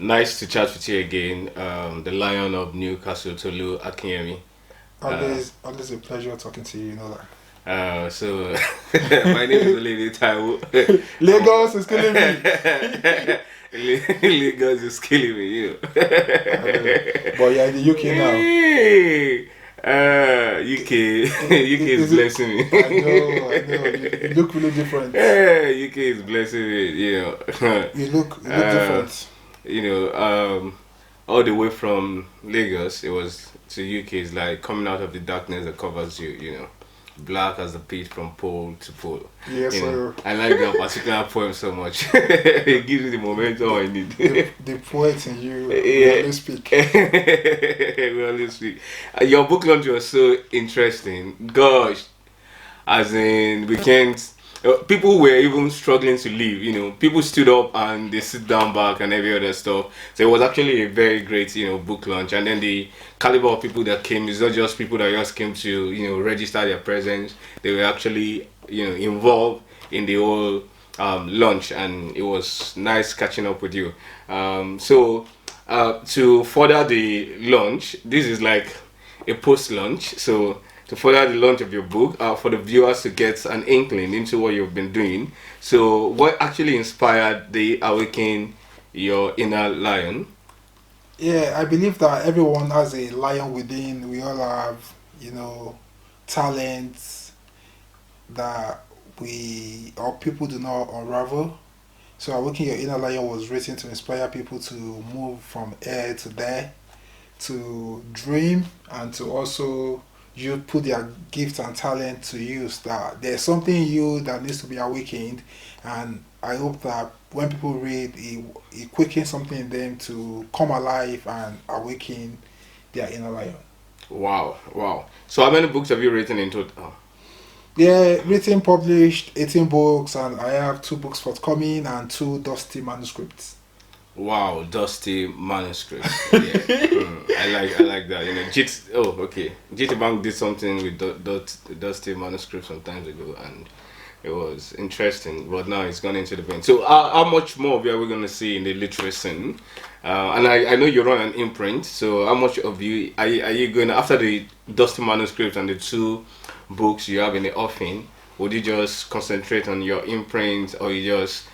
Nice to chat with you again. The Lion of Newcastle, Tolu Akinyemi. Always a pleasure talking to you. You know that. My name is Oloyede Taiwo. Lagos is killing me. Lagos is killing me, you know. But you're in the UK now. Hey, UK is blessing me. I know. You look really different. UK is blessing me, you know. You look different. You know, all the way from Lagos, it was to UK. It's like coming out of the darkness that covers you. You know, black as the pit from pole to pole. Yes, sir. I like that particular poem so much. It gives me the momentum I need. The poet in you will always speak. We always speak. Your book launch was so interesting. Gosh, as in we can't. People were even struggling to leave, you know. People stood up and they sit down back and every other stuff. So it was actually a very great, you know, book launch. And then the caliber of people that came is not just people that just came to, you know, register their presence. They were actually, you know, involved in the whole launch, and it was nice catching up with you. So to further the launch, this is like a post-launch. So to further the launch of your book, for the viewers to get an inkling into what you've been doing. So what actually inspired the Awaken Your Inner Lion? Yeah, I believe that everyone has a lion within. We all have, you know, talents that people do not unravel. So Awaken Your Inner Lion was written to inspire people to move from here to there, to dream, and to also you put their gift and talent to use. That there's something in you that needs to be awakened, and I hope that when people read it quickens something in them to come alive and awaken their inner lion. Wow. So how many books have you written in total? Yeah, written, published 18 books, and I have 2 books forthcoming and 2 dusty manuscripts. Wow, dusty manuscripts. Yeah. I like that. You know, GT Bank did something with dusty manuscripts some time ago, and it was interesting. But now it's gone into the vein. So, how much more are we going to see in the literary scene? And I know you run an imprint. So, how much of you are you going after the dusty manuscripts and the 2 books you have in the offing? Would you just concentrate on your imprint, or you just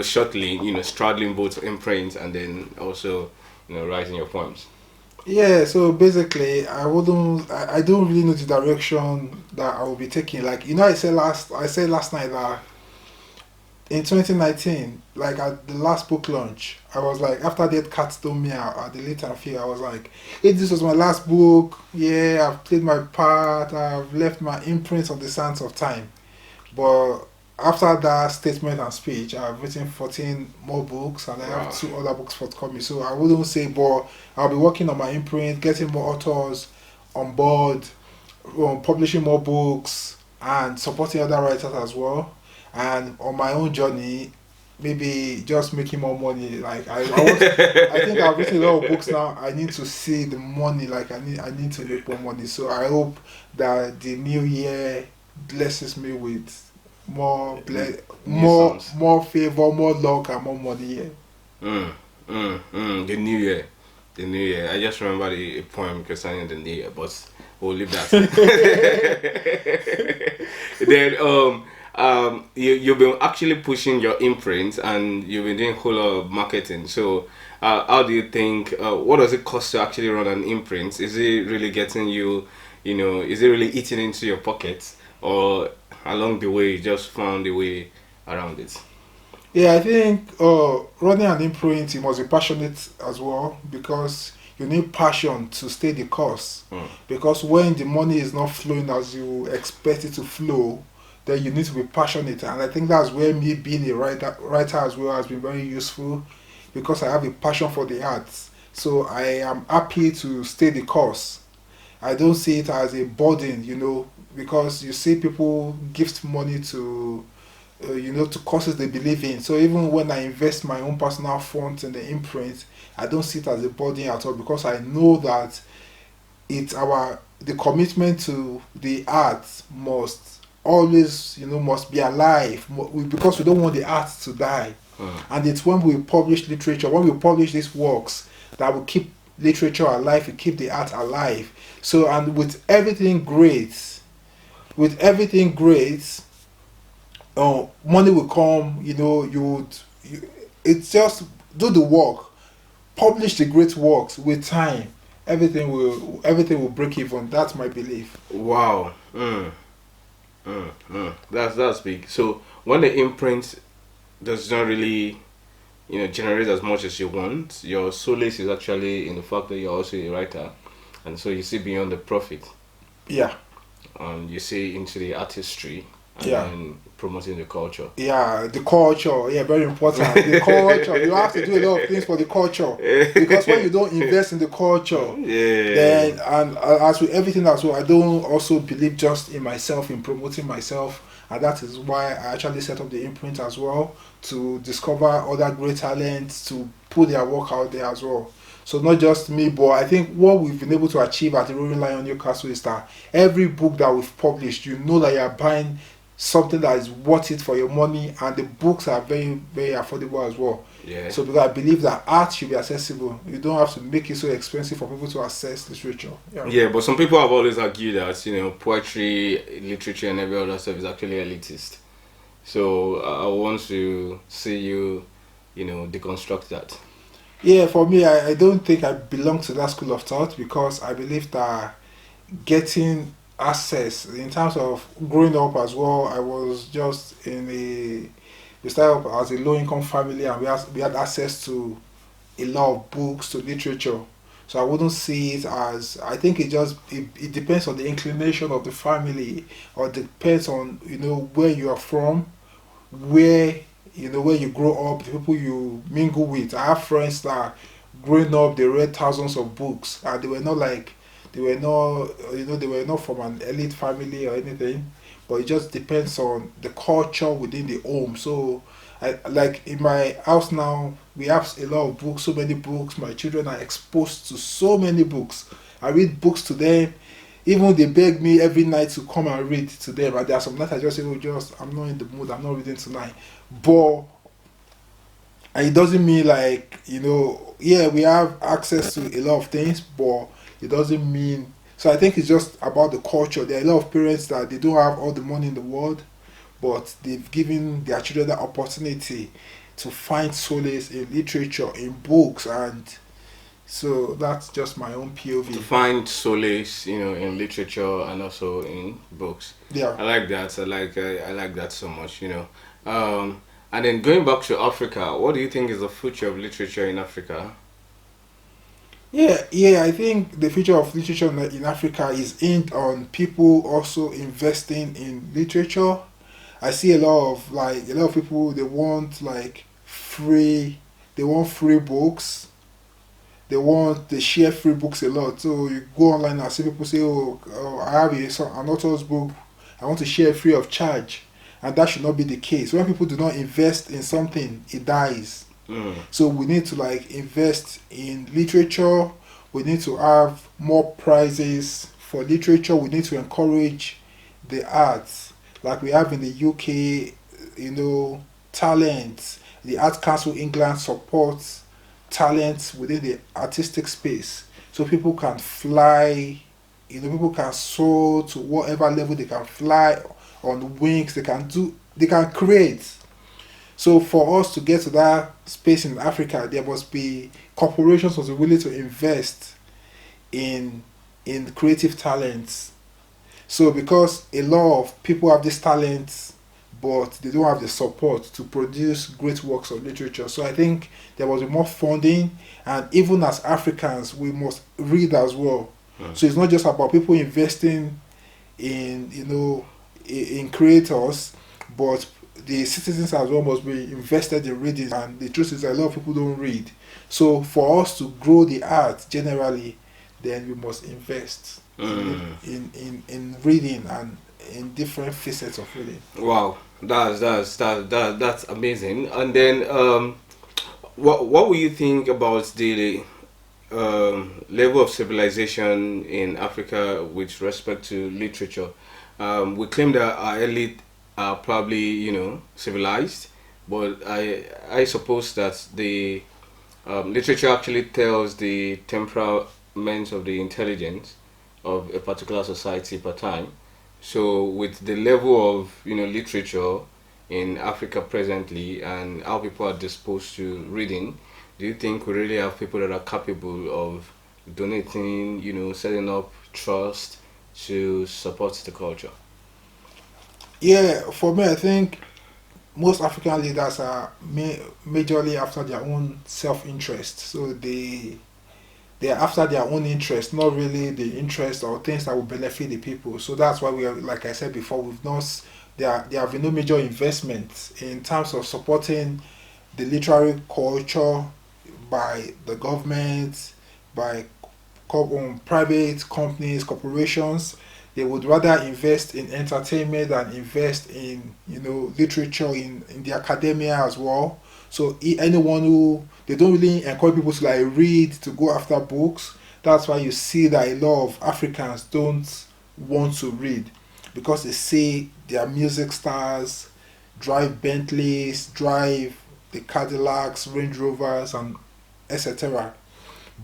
shortly, you know, straddling both imprints and then also, you know, writing your poems? Yeah, so basically I don't really know the direction that I will be taking. Like, you know, I said last night that in 2019, like at the last book launch, I was like, after that Cats Don't Meow at the late Inferior, I was like, hey, this was my last book. Yeah, I've played my part. I've left my imprints on the sands of time. But after that statement and speech, I've written 14 more books, and I have 2 other books forthcoming. So I wouldn't say, but I'll be working on my imprint, getting more authors on board, publishing more books, and supporting other writers as well. And on my own journey, maybe just making more money. Like I think I've written a lot of books now. I need to see the money. Like I need to make more money. So I hope that the new year blesses me with more favor, more luck, and more money. Yeah. The new year. I just remember a poem concerning the new year, but we'll leave that. Then you've been actually pushing your imprint, and you've been doing a whole lot of marketing. So how do you think? What does it cost to actually run an imprint? Is it really getting you? You know, is it really eating into your pockets, or along the way you just found a way around it? Yeah, I think running an imprint, you must be passionate as well, because you need passion to stay the course. Because when the money is not flowing as you expect it to flow, then you need to be passionate. And I think that's where me being a writer as well has been very useful, because I have a passion for the arts. So I am happy to stay the course. I don't see it as a burden, you know, because you see people gift money to, to causes they believe in. So even when I invest my own personal funds in the imprint, I don't see it as a burden at all, because I know that the commitment to the arts must always, must be alive, because we don't want the art to die. And it's when we publish literature, when we publish these works, that will keep literature alive, we keep the art alive. So, and with everything great, money will come. It's just do the work, publish the great works. With time, everything will break even. That's my belief. Wow. That's big. So when the imprint does not really, generate as much as you want, your solace is actually in the fact that you're also a writer, and so you see beyond the profit. Yeah. You see into the artistry and Yeah. then promoting the culture. Yeah, the culture. Yeah, very important. The culture. You have to do a lot of things for the culture, because when you don't invest in the culture, then, and as with everything as well, I don't also believe just in myself, in promoting myself, and that is why I actually set up the imprint as well, to discover other great talents, to put their work out there as well. So not just me, but I think what we've been able to achieve at the Lion of Newcastle is that every book that we've published, you know that you're buying something that is worth it for your money, and the books are very, very affordable as well. Yeah. So because I believe that art should be accessible, you don't have to make it so expensive for people to access literature. Yeah, but some people have always argued that poetry, literature, and every other stuff is actually elitist. So I want to see you, deconstruct that. Yeah, for me, I don't think I belong to that school of thought, because I believe that getting access, in terms of growing up as well, I was just we started up as a low income family, and we had access to a lot of books, to literature. So I wouldn't see it as, I think it depends on the inclination of the family, or depends on where you are from, where you grow up, the people you mingle with. I have friends that growing up, they read thousands of books, and they were not from an elite family or anything, but it just depends on the culture within the home. So like in my house now, we have a lot of books, so many books. My children are exposed to so many books. I read books to them. Even they beg me every night to come and read to them, and there are some nights I just say, I'm not in the mood, I'm not reading tonight. And it doesn't mean like, we have access to a lot of things, but it doesn't mean. So I think it's just about the culture. There are a lot of parents that they don't have all the money in the world, but they've given their children the opportunity to find solace in literature, in books, and so that's just my own POV. To find solace, in literature and also in books. Yeah, I like that. I like that so much. And then going back to Africa, what do you think is the future of literature in Africa? Yeah, I think the future of literature in Africa is aimed on people also investing in literature. I see a lot of people, they want free books. They share free books a lot. So you go online and see people say, I have an author's book, I want to share free of charge. And that should not be the case. When people do not invest in something, it dies. So we need to invest in literature. We need to have more prizes for literature. We need to encourage the arts, like we have in the UK. Talent. The Art Council England supports talents within the artistic space, so people can fly. People can soar to whatever level they can fly on wings. They can create. So for us to get to that space in Africa, there must be corporations must be willing to invest in creative talents. So because a lot of people have these talents, but they don't have the support to produce great works of literature. So I think there must be more funding, and even as Africans, we must read as well. So it's not just about people investing in creators, but the citizens as well must be invested in reading. And the truth is that a lot of people don't read. So for us to grow the art generally, then we must invest in reading and in different facets of reading. Wow, that's amazing. And then what will you think about the level of civilization in Africa with respect to literature? We claim that our elite are probably civilized, but I suppose that the literature actually tells the temperament of the intelligence of a particular society per time. So with the level of literature in Africa presently and how people are disposed to reading, do you think we really have people that are capable of donating, setting up trust to support the culture? Yeah, for me, I think most African leaders are majorly after their own self-interest. So they are after their own interest, not really the interest or things that will benefit the people. So that's why we are, like I said before, we've not there have been no major investment in terms of supporting the literary culture by the government, by private companies, corporations. They would rather invest in entertainment than invest in literature in the academia as well. So anyone who they don't really encourage people to like read to go after books. That's why you see that a lot of Africans don't want to read because they see their music stars drive Bentleys, drive the Cadillacs, Range Rovers, and etc.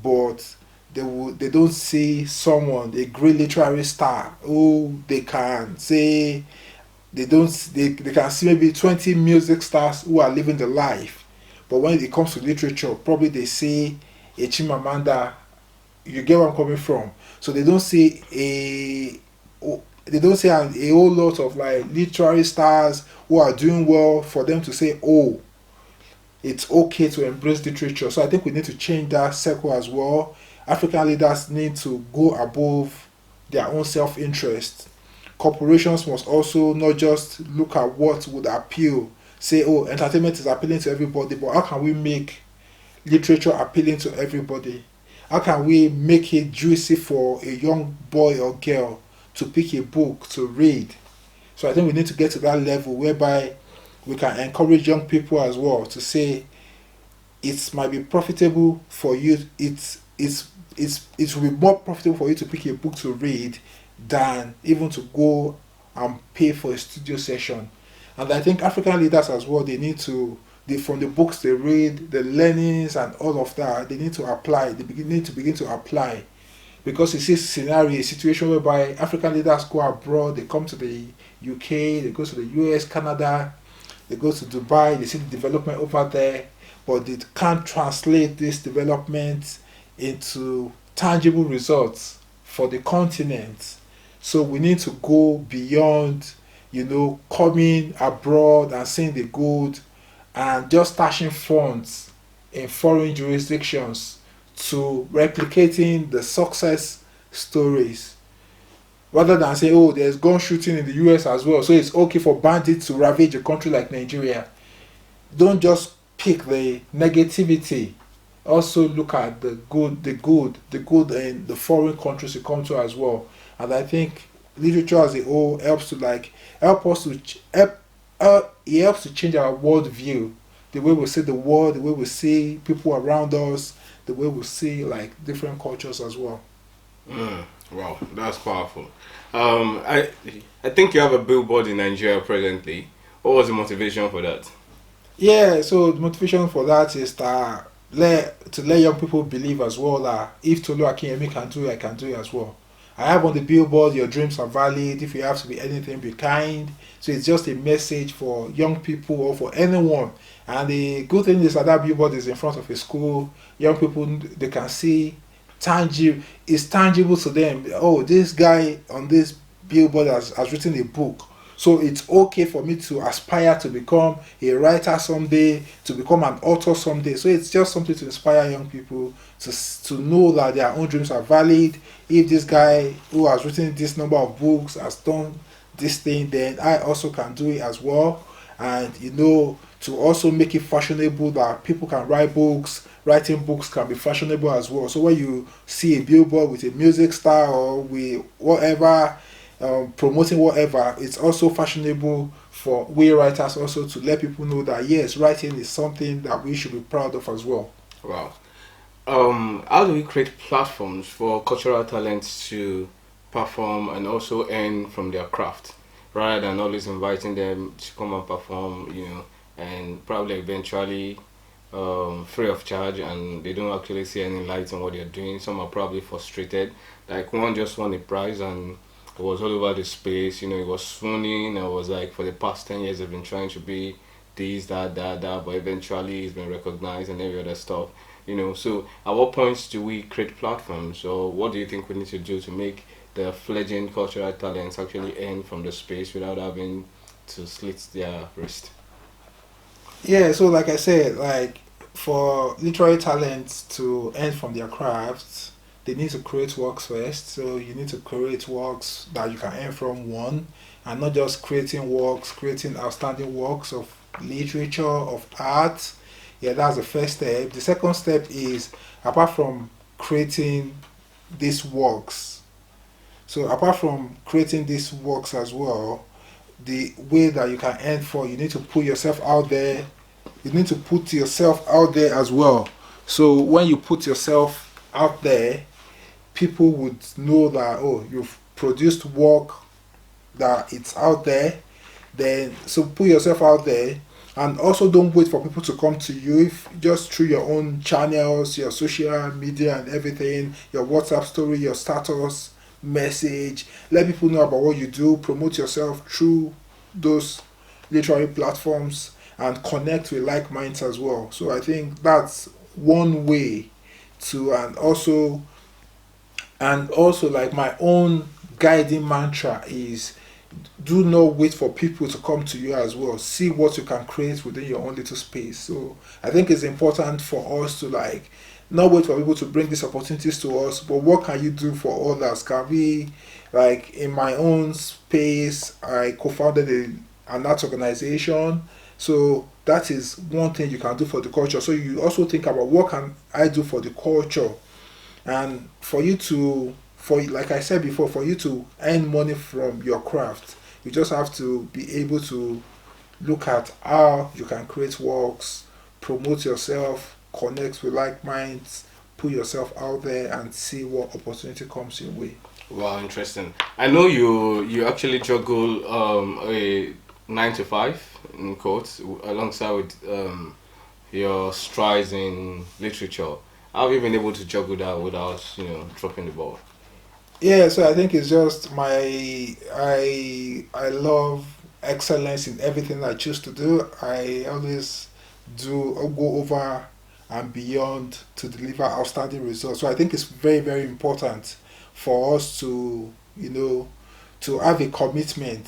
But they don't see someone, a great literary star, who they can say they can see maybe 20 music stars who are living the life. But when it comes to literature, probably they see a Chimamanda. You get where I'm coming from. So they don't see they don't see a whole lot of like literary stars who are doing well for them to say, oh, it's okay to embrace literature. So I think we need to change that circle as well. African leaders need to go above their own self-interest. Corporations must also not just look at what would appeal, say, oh, entertainment is appealing to everybody, but how can we make literature appealing to everybody? How can we make it juicy for a young boy or girl to pick a book to read? So I think we need to get to that level whereby we can encourage young people as well to say it might be profitable for you. It will be more profitable for you to pick a book to read than even to go and pay for a studio session. And I think African leaders as well, they need to from the books they read, the learnings and all of that, they need to apply. Need to begin to apply because you see scenario, a situation whereby African leaders go abroad, they come to the UK, they go to the US, Canada, they go to Dubai, they see the development over there, but they can't translate this development into tangible results for the continent. So we need to go beyond, coming abroad and seeing the good and just stashing funds in foreign jurisdictions to replicating the success stories rather than say, oh, there's gun shooting in the US as well, so it's okay for bandits to ravage a country like Nigeria. Don't just pick the negativity. Also look at the good in the foreign countries you come to as well. And I think literature as a whole helps to help us to it helps to change our world view, the way we see the world, the way we see people around us, the way we see like different cultures as well. Wow, that's powerful. I think you have a billboard in Nigeria presently. What was the motivation for that? Yeah, so the motivation for that is to let young people believe as well that if Tolu Akinyemi can do it, I can do it as well. I have on the billboard, your dreams are valid. If you have to be anything, be kind. So it's just a message for young people or for anyone. And the good thing is that billboard is in front of a school. Young people, they can see it's tangible to them. Oh, this guy on this billboard has written a book. So it's okay for me to aspire to become a writer someday, to become an author someday. So it's just something to inspire young people to know that their own dreams are valid. If this guy who has written this number of books has done this thing, then I also can do it as well. And to also make it fashionable that people can write books. Writing books can be fashionable as well. So when you see a billboard with a music star or with whatever, promoting whatever, it's also fashionable for we writers also to let people know that yes, writing is something that we should be proud of as well. Wow. How do we create platforms for cultural talents to perform and also earn from their craft, rather than always inviting them to come and perform, and probably eventually free of charge, and they don't actually see any light in what they're doing. Some are probably frustrated. Like one just won a prize and it was all over the space. It was swooning. I was like, for the past 10 years, I've been trying to be this, that, but eventually it's been recognized and every other stuff. So at what points do we create platforms, or what do you think we need to do to make the fledgling cultural talents actually earn from the space without having to slit their wrist? Yeah, so like I said, like for literary talents to earn from their crafts, they need to create works first. So you need to create works that you can earn from, one, and not just creating works, creating outstanding works of literature, of art. Yeah, that's the first step. The second step is, apart from creating these works, so apart from creating these works as well, the way that you can earn for, you need to put yourself out there. You need to put yourself out there as well. So when you put yourself out there, people would know that, oh, you've produced work, that it's out there. Then so put yourself out there, and also don't wait for people to come to you. If just through your own channels, your social media and everything, your WhatsApp story, your status message, let people know about what you do. Promote yourself through those literary platforms and connect with like minds as well. So I think that's one way to, and also like my own guiding mantra is, do not wait for people to come to you as well. See what you can create within your own little space. So I think it's important for us to like not wait for people to bring these opportunities to us, but what can you do for others? Can we, like in my own space, I co-founded an art organization. So that is one thing you can do for the culture. So you also think about, what can I do for the culture? And for you to, for like I said before, for you to earn money from your craft, you just have to be able to look at how you can create works, promote yourself, connect with like minds, put yourself out there, and see what opportunity comes your way. Wow, interesting. I know you actually juggle a 9 to 5 in quotes alongside with your strides in literature. How have you been able to juggle that without dropping the ball? Yeah, so I think it's just I love excellence in everything I choose to do. I always do go over and beyond to deliver outstanding results. So I think it's very, very important for us to, to have a commitment.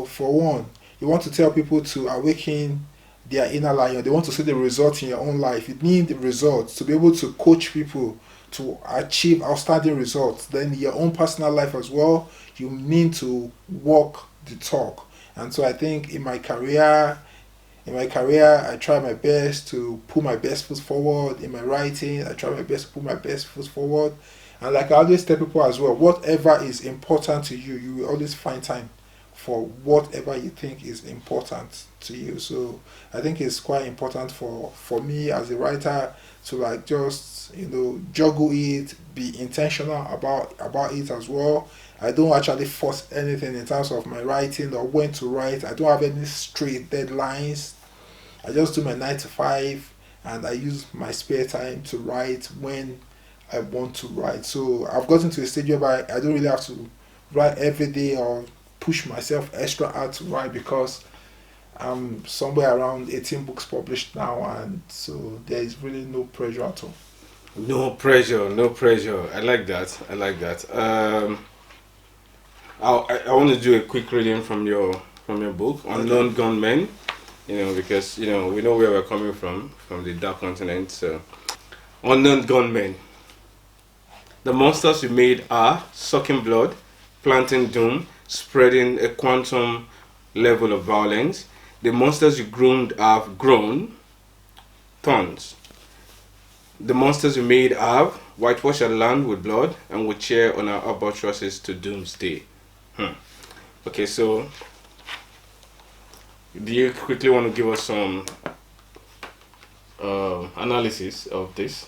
For one, you want to tell people to awaken their inner lion. They want to see the results in your own life. You need the results to be able to coach people to achieve outstanding results. Then in your own personal life as well, you need to walk the talk. And so I think in my career, I try my best to put my best foot forward. In my writing, I try my best to put my best foot forward. And like I always tell people as well, whatever is important to you, you will always find time for whatever you think is important to you. So I think it's quite important for me as a writer to like just juggle it, be intentional about it as well. I don't actually force anything in terms of my writing or when to write. I don't have any strict deadlines. I just do my 9 to 5, and I use my spare time to write when I want to write. So I've gotten to a stage where I don't really have to write every day or push myself extra hard to write, because I'm somewhere around 18 books published now, and so there is really no pressure at all. No pressure, no pressure. I like that. I like that. I want to do a quick reading from your book, Unknown Gunmen. Because we know where we're coming from the dark continent. So, Unknown Gunmen. The monsters we made are sucking blood, planting doom, spreading a quantum level of violence. The monsters you groomed have grown thorns. The monsters we made have whitewashed our land with blood and will cheer on our albatrosses to doomsday. Okay, so do you quickly want to give us some analysis of this?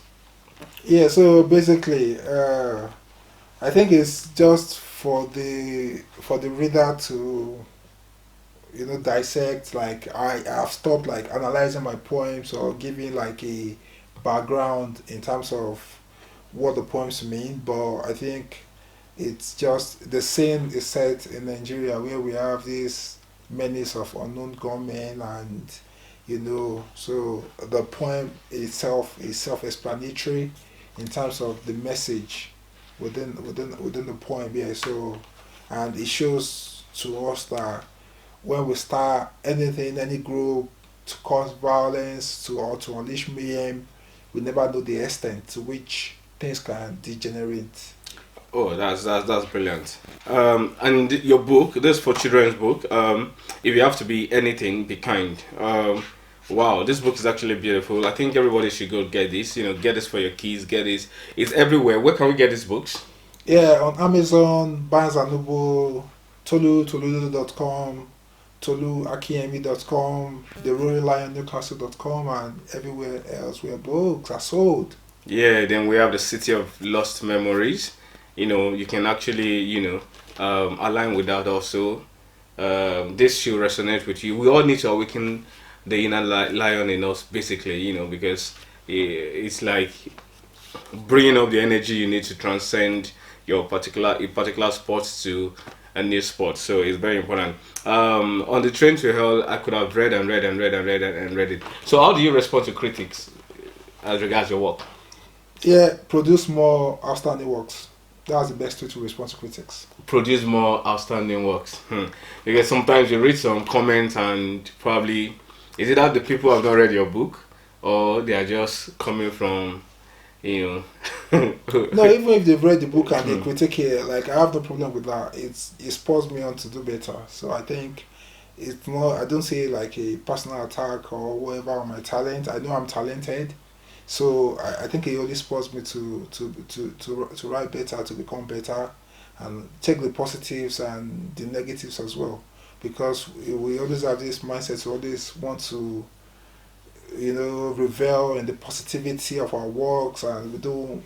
Yeah, so basically, I think it's just for the reader to dissect. Like I've stopped like analyzing my poems or giving like a background in terms of what the poems mean. But I think it's just the same is set in Nigeria where we have these menace of unknown gunmen, and so the poem itself is self-explanatory in terms of the message within the poem. Yeah, so and it shows to us that when we start anything, any group to cause violence or to unleash mayhem, we never know the extent to which things can degenerate. Oh, that's brilliant. And your book, this for children's book. If you have to be anything, be kind. Wow, this book is actually beautiful. I think everybody should go get this. Get this for your kids. Get this. It's everywhere. Where can we get these books? Yeah, on Amazon, Barnes and Noble, Tolutoludo.com, Akinyemi.com, the Lion of Newcastle.com, and everywhere else where books are sold. Yeah, then we have the City of Lost Memories. You can actually, align with that also. This should resonate with you. We all need to awaken the inner lion in us, basically, because it's like bringing up the energy you need to transcend your particular sport to a new sport. So it's very important. On the train to hell, I could have read and read and read and read and read it. So how do you respond to critics as regards your work? Yeah, produce more outstanding works. That's the best way to respond to critics. Produce more outstanding works. Because sometimes you read some comments and probably is it that the people have not read your book, or they are just coming from, No, even if they've read the book and they critique it, like I have no problem with that. It spurs me on to do better. So I think it's more. I don't say it like a personal attack or whatever on my talent. I know I'm talented. So I think it only spurs me to write better, to become better, and take the positives and the negatives as well. Because we always have this mindset to always want to, revel in the positivity of our works, and we don't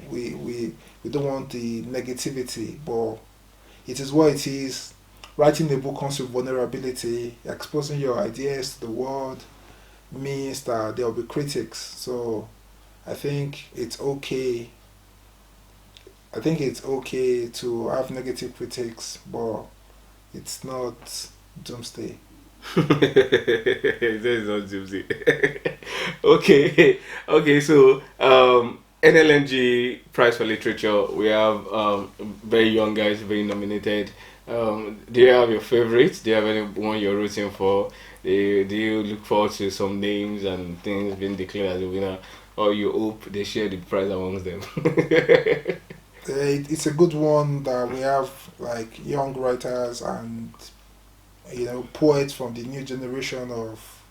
want the negativity. But it is what it is. Writing a book comes with vulnerability. Exposing your ideas to the world means that there will be critics. So I think it's okay. I think it's okay to have negative critics, but it's not doomsday. It is not doomsday. Okay. So NLNG Prize for Literature. We have very young guys being nominated. Do you have your favorites? Do you have anyone you're rooting for? Do you look forward to some names and things being declared as a winner? Or you hope they share the prize amongst them? It's a good one that we have like young writers and poets from the new generation of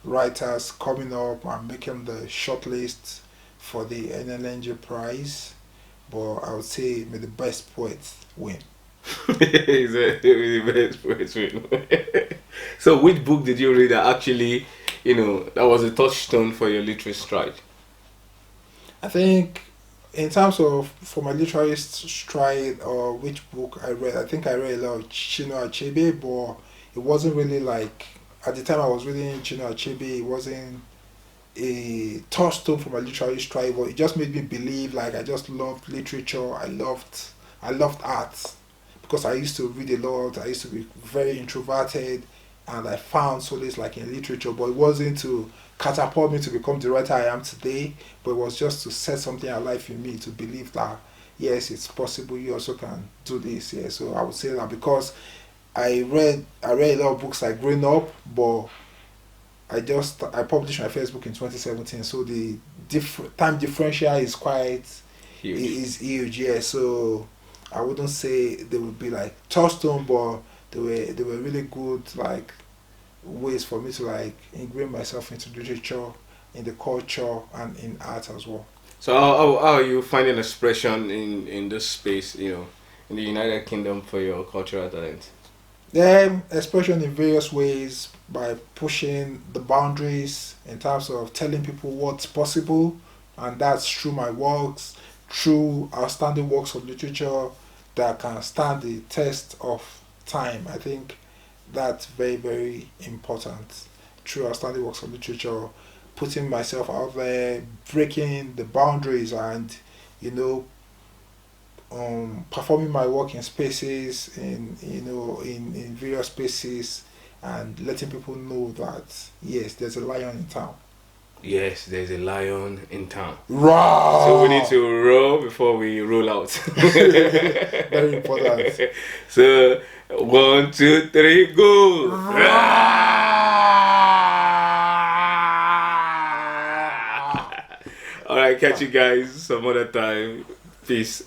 writers coming up and making the shortlist for the NLNG prize. But I would say may the best poets win. The best poets win. So which book did you read that actually that was a touchstone for your literary stride? I think in terms of for my literary stride or which book I read, I think I read a lot of Chinua Achebe, but it wasn't really like at the time I was reading Chinua Achebe, it wasn't a touchstone for my literary stride, but it just made me believe like I just loved literature. I loved art because I used to read a lot. I used to be very introverted, and I found solace like in literature, but it wasn't to catapult me to become the writer I am today, but it was just to set something alive in me to believe that yes, it's possible, you also can do this. Yeah, so I would say that because I read a lot of books like growing up, but I published my first book in 2017, so the time differential is quite Huge. is huge. Yeah, so I wouldn't say they would be like touchstone, but they were really good like ways for me to like ingrain myself into literature, in the culture, and in art as well. So how are you finding expression in this space, in the United Kingdom for your cultural talent? Expression in various ways by pushing the boundaries in terms of telling people what's possible, and that's through my works, through outstanding works of literature that can stand the test of time. I think That's very, very important. Through outstanding works of literature, putting myself out there, breaking the boundaries, and you know, performing my work in spaces, in various spaces, and letting people know that yes, there's a lion in town. Yes, there's a lion in town. Raw. So we need to roll before we roll out. Very important. So 1, 2, 3, go. All right, catch you guys some other time. Peace.